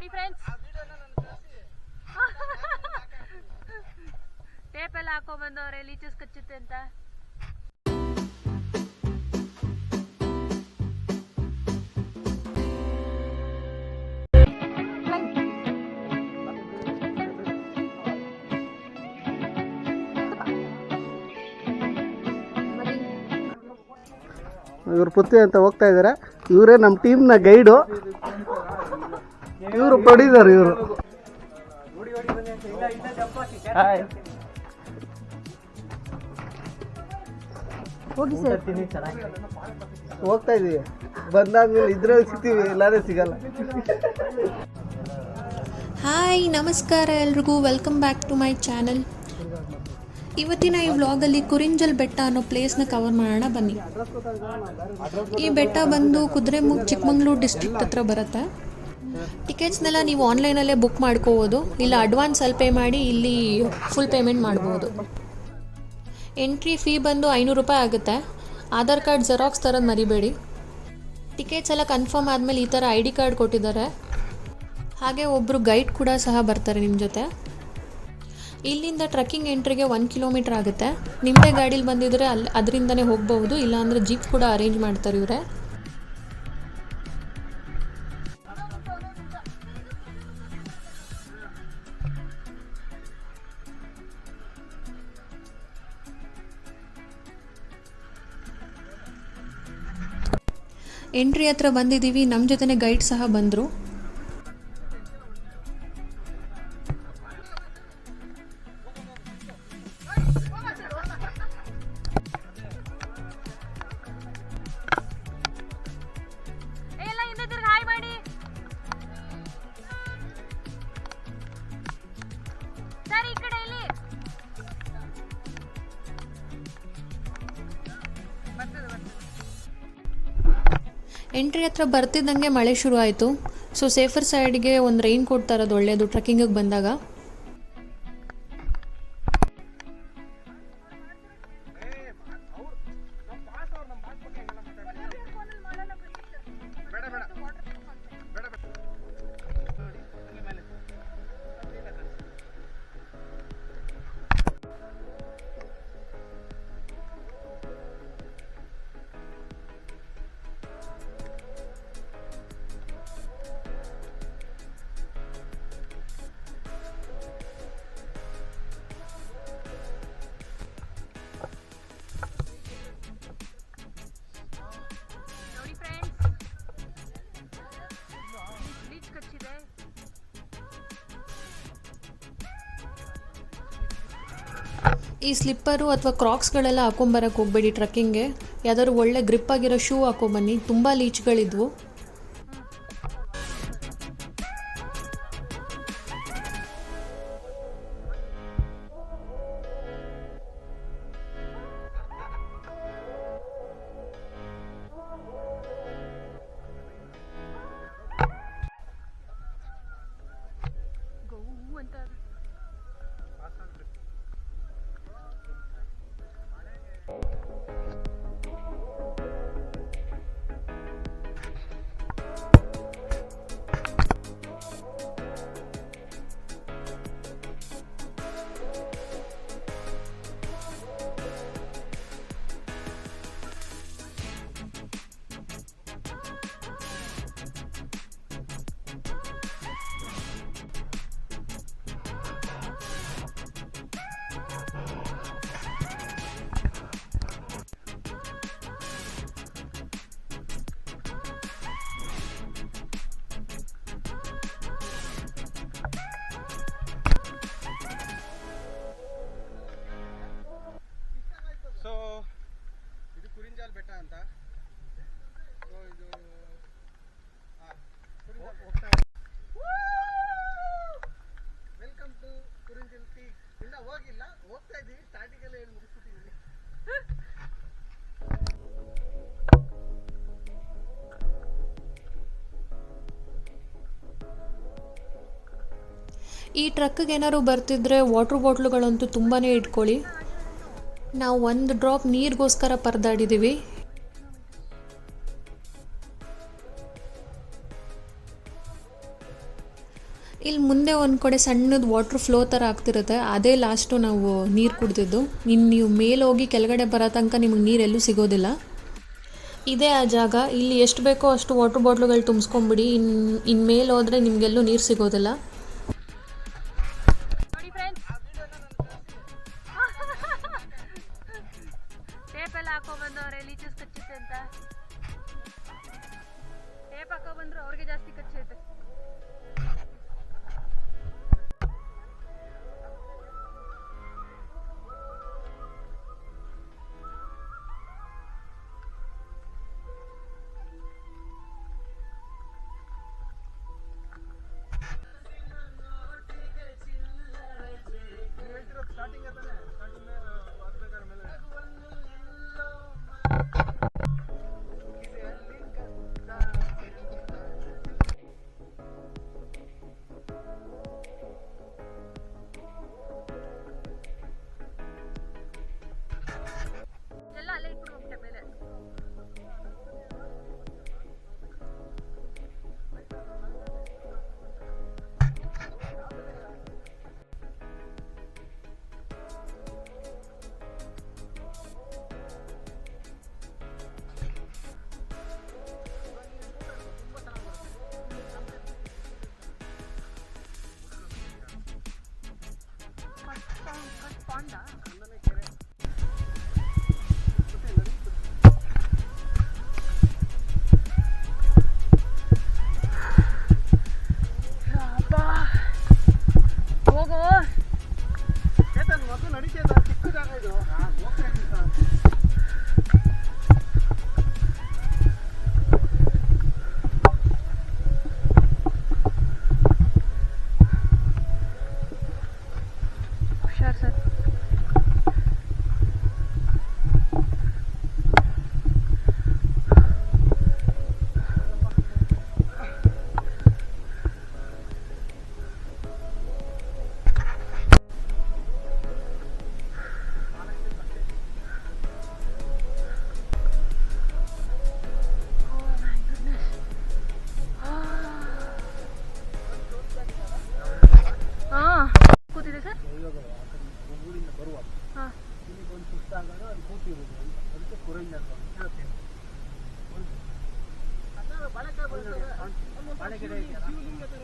ನೋಡಿ friends, tape ಎಲ್ಲ ಹಾಕೋ ಬಂದವ್ರೆ ಲೀಚಸ್ ಕಚ್ಚುತ್ತೆ ಅಂತ. ಇವರು ಪುತ್ರಿ ಅಂತ ಹೋಗ್ತಾ ಇದ್ದಾರೆ. ಇವರೇ ನಮ್ಮ ಟೀಮ್ನ ಗೈಡು, ಇವರು ಪ್ರೊಡ್ಯೂಸರ್. ಇವರು ಹೋಗಿ ಸರ್, ಹೋಗ್ತಾ ಇದೀವಿ. ಬಂದಾದ್ಮೇಲೆ ಇದ್ರಲ್ಲಿ ಸಿಗ್ತೀವಿ, ಎಲ್ಲಾದ್ರೂ ಸಿಗಲ್ಲ. ಹಾಯ್, ನಮಸ್ಕಾರ ಎಲ್ರಿಗೂ. Welcome back to my channel. ಇವತ್ತಿನ ಈ ವ್ಲಾಗಲ್ಲಿ ಕುರಿಂಜಲ್ ಬೆಟ್ಟ ಅನ್ನೋ ಪ್ಲೇಸ್ನ ಕವರ್ ಮಾಡೋಣ ಬನ್ನಿ. ಈ ಬೆಟ್ಟ ಬಂದು ಕುದುರೆಮುಖ ಚಿಕ್ಕಮಂಗ್ಳೂರು ಡಿಸ್ಟ್ರಿಕ್ಟ್ ಹತ್ರ ಬರುತ್ತೆ. ಟಿಕೆಟ್ಸ್ನೆಲ್ಲ ನೀವು ಆನ್ಲೈನಲ್ಲೇ ಬುಕ್ ಮಾಡ್ಕೋಬೋದು, ಇಲ್ಲ ಅಡ್ವಾನ್ಸ್ ಅಲ್ಲಿ ಪೇ ಮಾಡಿ ಇಲ್ಲಿ ಫುಲ್ ಪೇಮೆಂಟ್ ಮಾಡ್ಬೋದು. ಎಂಟ್ರಿ ಫೀ ಬಂದು 500 ರೂಪಾಯಿ ಆಗುತ್ತೆ. ಆಧಾರ್ ಕಾರ್ಡ್ ಜೆರಾಕ್ಸ್ ತರೋದು ಮರಿಬೇಡಿ. ಟಿಕೆಟ್ಸ್ ಎಲ್ಲ ಕನ್ಫರ್ಮ್ ಆದಮೇಲೆ ಈ ಥರ ID ಕಾರ್ಡ್ ಕೊಟ್ಟಿದ್ದಾರೆ. ಹಾಗೆ ಒಬ್ಬರು ಗೈಡ್ ಕೂಡ ಸಹ ಬರ್ತಾರೆ ನಿಮ್ಮ ಜೊತೆ. ಇಲ್ಲಿಂದ ಟ್ರೆಕ್ಕಿಂಗ್ ಎಂಟ್ರಿಗೆ 1 ಕಿಲೋಮೀಟರ್ ಆಗುತ್ತೆ. ನಿಮ್ಮದೇ ಗಾಡೀಲಿ ಬಂದಿದ್ರೆ ಅದರಿಂದನೇ ಹೋಗ್ಬಹುದು, ಇಲ್ಲಾಂದರೆ ಜೀಪ್ ಕೂಡ ಅರೇಂಜ್ ಮಾಡ್ತಾರೆ ಇವರೇ. ಎಂಟ್ರಿ ಹತ್ರ ಬಂದಿದ್ದೀವಿ. ನಮ್ಮ ಜೊತೆನೇ ಗೈಡ್ ಸಹ ಬಂದರು. ಎಂಟ್ರಿ ಹತ್ರ ಬರ್ತಿದ್ದಂಗೆ ಮಳೆ ಶುರು ಆಯಿತು. ಸೊ ಸೇಫರ್ ಸೈಡ್ಗೆ ಒಂದು ರೈನ್ ಕೋಟ್ ತರೋದು ಒಳ್ಳೆಯದು ಟ್ರೆಕ್ಕಿಂಗಿಗೆ ಬಂದಾಗ. ಈ ಸ್ಲಿಪ್ಪರು ಅಥವಾ ಕ್ರಾಕ್ಸ್ಗಳೆಲ್ಲ ಹಾಕೊಂಬರಕ್ಕೆ ಹೋಗಬೇಡಿ ಟ್ರೆಕ್ಕಿಂಗ್ಗೆ. ಯಾವ್ದಾದ್ರು ಒಳ್ಳೆ ಗ್ರಿಪ್ ಆಗಿರೋ ಶೂ ಹಾಕೊಂಬನ್ನಿ. ತುಂಬ ಲೀಚ್ಗಳಿದ್ವು. ಬೆಟ್ಟ ಅಂತ. Welcome to Kurinjal peak. ಇನ್ನ ಹೋಗಿಲ್ಲ, ಹೋಗ್ತಾ ಇದ್ದೀವಿ. ಸ್ಟಾರ್ಟಿಂಗ್ ಎಲ್ಲ ಹೇಳಿ ಮುಗಿಸ್ಬಿಟ್ಟಿದ್ದೀವಿ. ಈ ಟ್ರಕ್ಕಿಗೆ ಏನಾದ್ರು ಬರ್ತಿದ್ರೆ ವಾಟರ್ ಬಾಟ್ಲುಗಳಂತೂ ತುಂಬಾ ಇಟ್ಕೊಳ್ಳಿ. ನಾವು ಒಂದು ಡ್ರಾಪ್ ನೀರಿಗೋಸ್ಕರ ಪರದಾಡಿದ್ದೀವಿ. ಇಲ್ಲಿ ಮುಂದೆ ಒಂದು ಕಡೆ ಸಣ್ಣದು ವಾಟ್ರ್ ಫ್ಲೋ ಥರ ಆಗ್ತಿರುತ್ತೆ, ಅದೇ ಲಾಸ್ಟು ನಾವು ನೀರು ಕುಡ್ದಿದ್ದು. ಇನ್ನು ನೀವು ಮೇಲೆ ಹೋಗಿ ಕೆಳಗಡೆ ಬರೋ ತನಕ ನಿಮಗೆ ನೀರೆಲ್ಲೂ ಸಿಗೋದಿಲ್ಲ. ಇದೇ ಆ ಜಾಗ. ಇಲ್ಲಿ ಎಷ್ಟು ಬೇಕೋ ಅಷ್ಟು ವಾಟ್ರ್ ಬಾಟ್ಲುಗಳು ತುಂಬಿಸ್ಕೊಂಬಿಡಿ. ಇನ್ನು ಮೇಲೆ ಹೋದರೆ ನಿಮಗೆಲ್ಲೂ ನೀರು ಸಿಗೋದಿಲ್ಲ. ನೋಡಿ ಫ್ರೆಂಡ್ಸ್, ಟೇಪ್ ಎಲ್ಲ ಹಾಕೊಂಡ್ಬಂದವ್ರೆ ಲೀಚಸ್ ಕಚ್ಚುತ್ತೆ ಅಂತ. ಟೇಪ್ ಹಾಕೊಂಡ್ಬಂದ್ರು ಅವ್ರಿಗೆ ಜಾಸ್ತಿ ಕಚ್ಚುತ್ತೆ. ಸ್ಟಾರ್ಟಿಂಗ್ ತಾನೆ ಸ್ಟಾರ್ಟಿಂಗ್ ಆಗ್ಬೇಕಾದ್ರೆ ಮೇಲೆ ಎಲ್ಲ ಅಲ್ಲೇ ಇಟ್ಬಿಟ್ಟು ಹೋಗ್ತೆ ಮೇಲೆ. ಪಾಂಡ ಹೋಗೋ. ಚೇತನ್ ಮಗು ನಡೀತಿದ್ದ ಚಿಕ್ಕ ಜಾಗ ಇದು ಹೋಗ್ತಾ ಇದ್ದೀನಿ ಸರ್. ಹುಷಾರ್ ಸರ್. ಕೂತಿದೆ ಸರ್. ಊರಿಂದ ಬರುವಾಗ ಹಾಂ, ಇಲ್ಲಿಗೆ ಒಂದು ಸುಸ್ತಾದಾಗ ಅಲ್ಲಿ ಕೂತಿರೋದು ಅದಕ್ಕೆ ಕುರಂಜಲ್ ಅಂತ ಹೇಳ್ತೇನೆ. ಬಾಳೆಕಾಯಿ ಬರ್ತದೆ, ಬಾಳೆಗಿಡ ಇದೆಯಲ್ಲ, ಶಿವಲಿಂಗ ಥರ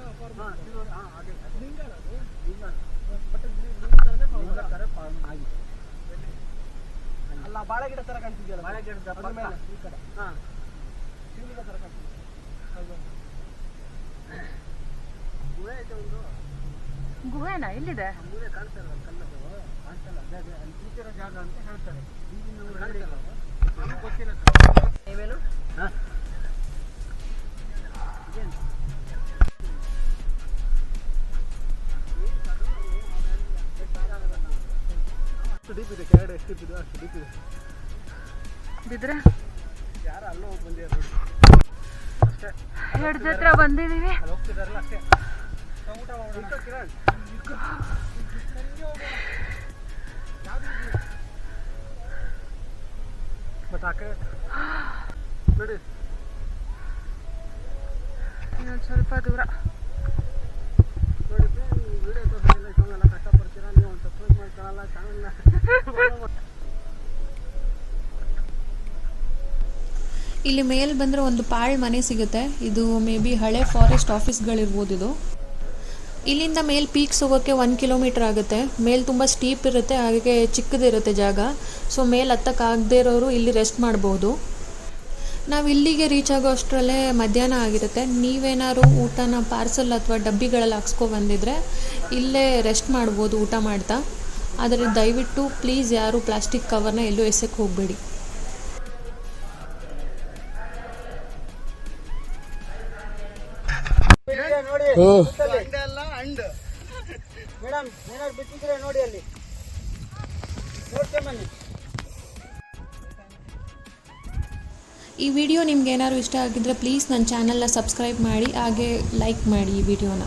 ಅದೇ ಲಿಂಗ ಲಿಂಗ ಬಟ್ ಲಿಂಗ ಥರ ಫಾರ್ಮ್ ಆಗಿದೆ. ಅಲ್ಲ ಬಾಳೆಗಿಡ ಥರ ಕಾಣ್ತಿದೆಯಲ್ಲ, ಬಾಳೆಗಿಡದ ಮೇಲೆ ಈ ಕಡೆ ಹಾಂ ಶಿವಲಿಂಗ ಥರ ಕಾಣ್ತಿದೆ. ಗುಹೆ ಐತೆ ಒಂದು. ಗುಹೆನಾ? ಎಲ್ಲಿದೆ? ಮೂಲೆ ಕಾಣ್ತಾರೆ ಕಲ್ಲದು ಕಾಣ್ತಲ್ಲ, ಅದೇ ಅದೇ ಅಲ್ಲಿ ಕೂತಿರೋ ಜಾಗ ಅಂತ ಹೇಳ್ತಾರೆ. ಈಗಿನ ನಮ್ಗೆ ಗೊತ್ತಿಲ್ಲ ಸರ್. ನೀವೇನು ಹಾಂ ಇದೇನು ಅಷ್ಟು ಡೀಪ್ ಇದೆ ಕೆಳಗಡೆ. ಎಷ್ಟು ಡೀಪ್ ಇದೆ ಅಷ್ಟು ಡೀಪ್ ಇದೆ. ಬಿದ್ರೆ ಯಾರು ಅಲ್ಲೂ ಹೋಗಿ ಬಂದಿದ್ದಾರೆ ನೋಡಿ ಅಷ್ಟೇ. ಹೆಡ್ ಹತ್ರ ಬಂದಿದ್ದೀವಿ. ಅಲ್ಲಿ ಹೋಗ್ತಿದಾರಲ್ಲ ಅಷ್ಟೇ. ಊಟ ಮಾಡೋಣ ಕಿರಣ್. ಬಟ್ ಆ ಕಡೆ ನೋಡಿ ಇನ್ನೊಂದು ಸ್ವಲ್ಪ ದೂರ. ನೋಡಿ ವಿಡಿಯೋ ತೋರಿಸೋದಿಲ್ಲ, ಇಷ್ಟೊಂದೆಲ್ಲ ಕಷ್ಟಪಡ್ತೀರಾ ನೀವು. ಒಂದು ಸಬ್ಸ್ಕ್ರೈಬ್ ಮಾಡ್ಕೊಳ್ಳಲ್ಲ ಚಾನಲ್ನ. ಇಲ್ಲಿ ಮೇಲೆ ಬಂದರೆ ಒಂದು ಪಾಳ್ ಮನೆ ಸಿಗುತ್ತೆ. ಇದು ಮೇ ಬಿ ಹಳೆ ಫಾರೆಸ್ಟ್ ಆಫೀಸ್ಗಳಿರ್ಬೋದು ಇದು. ಇಲ್ಲಿಂದ ಮೇಲೆ ಪೀಕ್ಸ್ ಹೋಗೋಕ್ಕೆ 1 ಕಿಲೋಮೀಟ್ರ್ ಆಗುತ್ತೆ. ಮೇಲೆ ತುಂಬ ಸ್ಟೀಪ್ ಇರುತ್ತೆ, ಹಾಗೆ ಚಿಕ್ಕದಿರುತ್ತೆ ಜಾಗ. ಸೊ ಮೇಲೆ ಹತ್ತಕ್ಕಾಗದೇ ಇರೋರು ಇಲ್ಲಿ ರೆಸ್ಟ್ ಮಾಡ್ಬೋದು. ನಾವು ಇಲ್ಲಿಗೆ ರೀಚ್ ಆಗೋ ಅಷ್ಟರಲ್ಲೇ ಮಧ್ಯಾಹ್ನ ಆಗಿರುತ್ತೆ. ನೀವೇನಾದ್ರು ಊಟನ ಪಾರ್ಸಲ್ ಅಥವಾ ಡಬ್ಬಿಗಳಲ್ಲಿ ಹಾಕ್ಸ್ಕೊಬಂದಿದ್ರೆ ಇಲ್ಲೇ ರೆಸ್ಟ್ ಮಾಡ್ಬೋದು ಊಟ ಮಾಡ್ತಾ. ಆದರೆ ದಯವಿಟ್ಟು ಪ್ಲೀಸ್ ಯಾರು ಪ್ಲಾಸ್ಟಿಕ್ ಕವರ್ನ ಎಲ್ಲೂ ಎಸೆಕ್ಕೆ ಹೋಗಬೇಡಿ. ನೋಡಿ ಎಲ್ಲ ಅಂಡ್ ಮೇಡಮ್ ಏನಾದ್ರು ಬಿಟ್ಟಿದ್ರೆ ನೋಡಿ ಅಲ್ಲಿ ನೋಡ್ಕೊಂಬನ್ನಿ. ಈ ವಿಡಿಯೋ ನಿಮ್ಗೆ ಏನಾದ್ರು ಇಷ್ಟ ಆಗಿದ್ರೆ ಪ್ಲೀಸ್ ನನ್ನ ಚಾನಲ್ನ ಸಬ್ಸ್ಕ್ರೈಬ್ ಮಾಡಿ, ಹಾಗೆ ಲೈಕ್ ಮಾಡಿ ಈ ವಿಡಿಯೋನ.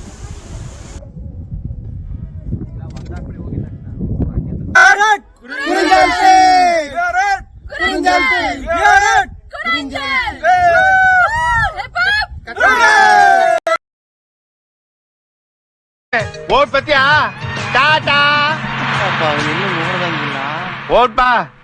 ಓಟ್ ಪತಿಯಾ ಟಾಟಾ ಎಲ್ಲೂ ನೋಡ್ದಂಗಿಲ್ಲ. ಓಟ್ ಬಾ